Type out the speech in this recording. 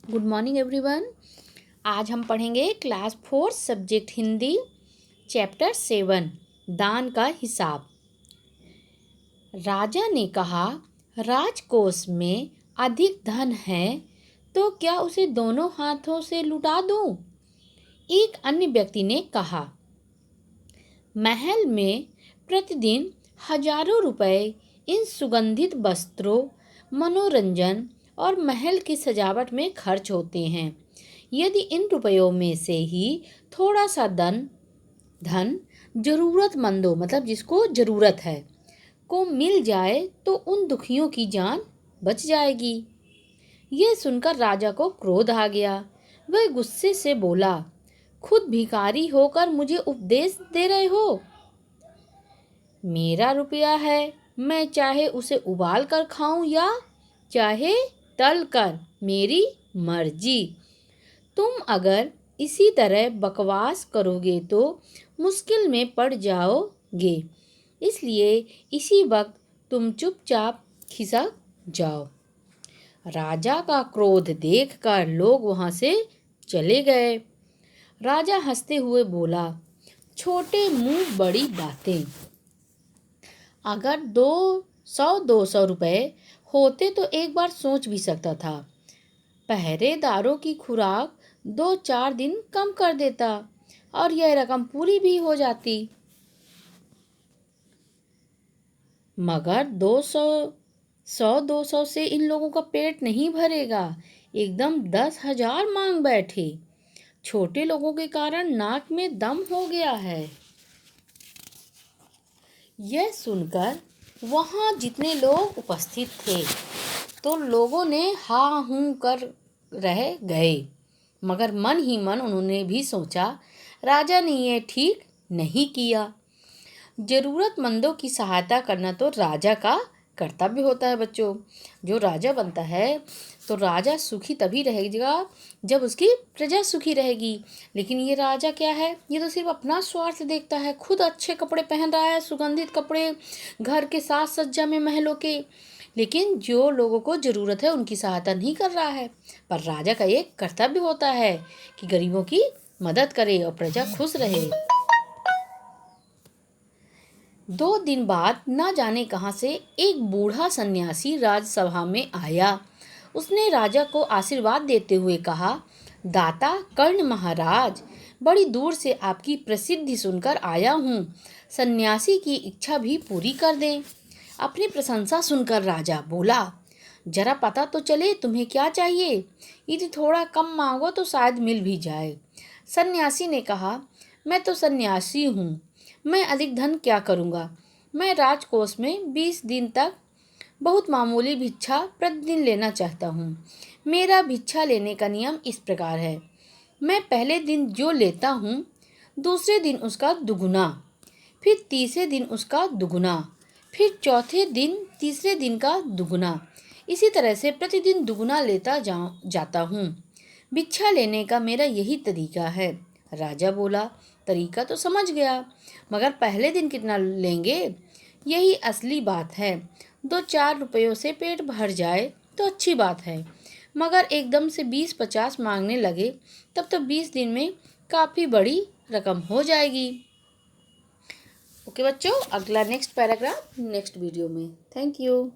Good morning everyone. आज हम पढ़ेंगे क्लास 4 सब्जेक्ट हिंदी चैप्टर 7 दान का हिसाब। राजा ने कहा, राजकोष में अधिक धन है तो क्या उसे दोनों हाथों से लुटा दूं? एक अन्य व्यक्ति ने कहा, महल में प्रतिदिन हजारों रुपए इन सुगंधित वस्त्रों, मनोरंजन और महल की सजावट में खर्च होते हैं। यदि इन रुपयों में से ही थोड़ा सा धन जरूरतमंदों मतलब जिसको जरूरत है को मिल जाए तो उन दुखियों की जान बच जाएगी। यह सुनकर राजा को क्रोध आ गया। वह गुस्से से बोला, खुद भिखारी होकर मुझे उपदेश दे रहे हो? मेरा रुपया है, मैं चाहे उसे उबाल कर खाऊं या चाहे तल कर, मेरी मर्जी। तुम अगर इसी तरह बकवास करोगे तो मुश्किल में पड़ जाओगे, इसलिए इसी वक्त तुम चुपचाप खिसक जाओ। राजा का क्रोध देखकर लोग वहां से चले गए। राजा हंसते हुए बोला, छोटे मुंह बड़ी बातें। अगर 200 रुपए होते तो एक बार सोच भी सकता था। पहरेदारों की खुराक 2-4 दिन कम कर देता और यह रकम पूरी भी हो जाती। मगर 200 से इन लोगों का पेट नहीं भरेगा। एकदम 10,000 मांग बैठे। छोटे लोगों के कारण नाक में दम हो गया है। यह सुनकर वहां जितने लोग उपस्थित थे तो लोगों ने हाँ हूँ कर रह गए, मगर मन ही मन उन्होंने भी सोचा, राजा ने यह ठीक नहीं किया। जरूरतमंदों की सहायता करना तो राजा का कर्तव्य होता है बच्चों। जो राजा बनता है तो राजा सुखी तभी रहेगा जब उसकी प्रजा सुखी रहेगी। लेकिन ये राजा क्या है, ये तो सिर्फ अपना स्वार्थ देखता है। खुद अच्छे कपड़े पहन रहा है, सुगंधित कपड़े, घर के साज सज्जा में महलों के, लेकिन जो लोगों को ज़रूरत है उनकी सहायता नहीं कर रहा है। पर राजा का ये कर्तव्य होता है कि गरीबों की मदद करे और प्रजा खुश रहे। 2 दिन बाद न जाने कहां से एक बूढ़ा सन्यासी राजसभा में आया। उसने राजा को आशीर्वाद देते हुए कहा, दाता कर्ण महाराज, बड़ी दूर से आपकी प्रसिद्धि सुनकर आया हूँ। सन्यासी की इच्छा भी पूरी कर दें। अपनी प्रशंसा सुनकर राजा बोला, जरा पता तो चले तुम्हें क्या चाहिए। यदि थोड़ा कम मांगो तो शायद मिल भी जाए। सन्यासी ने कहा, मैं तो सन्यासी हूँ, मैं अधिक धन क्या करूँगा। मैं राजकोष में 20 दिन तक बहुत मामूली भिक्षा प्रतिदिन लेना चाहता हूँ। मेरा भिक्षा लेने का नियम इस प्रकार है, मैं पहले दिन जो लेता हूँ दूसरे दिन उसका दुगुना, फिर तीसरे दिन उसका दुगुना, फिर चौथे दिन तीसरे दिन का दुगुना, इसी तरह से प्रतिदिन दुगुना लेता जाता हूँ। भिक्षा लेने का मेरा यही तरीका है। राजा बोला, तरीका तो समझ गया, मगर पहले दिन कितना लेंगे, यही असली बात है। 2-4 रुपयों से पेट भर जाए तो अच्छी बात है, मगर एकदम से 20-50 मांगने लगे तब तो 20 दिन में काफ़ी बड़ी रकम हो जाएगी। ओके बच्चों, अगला नेक्स्ट पैराग्राफ नेक्स्ट वीडियो में। Thank you.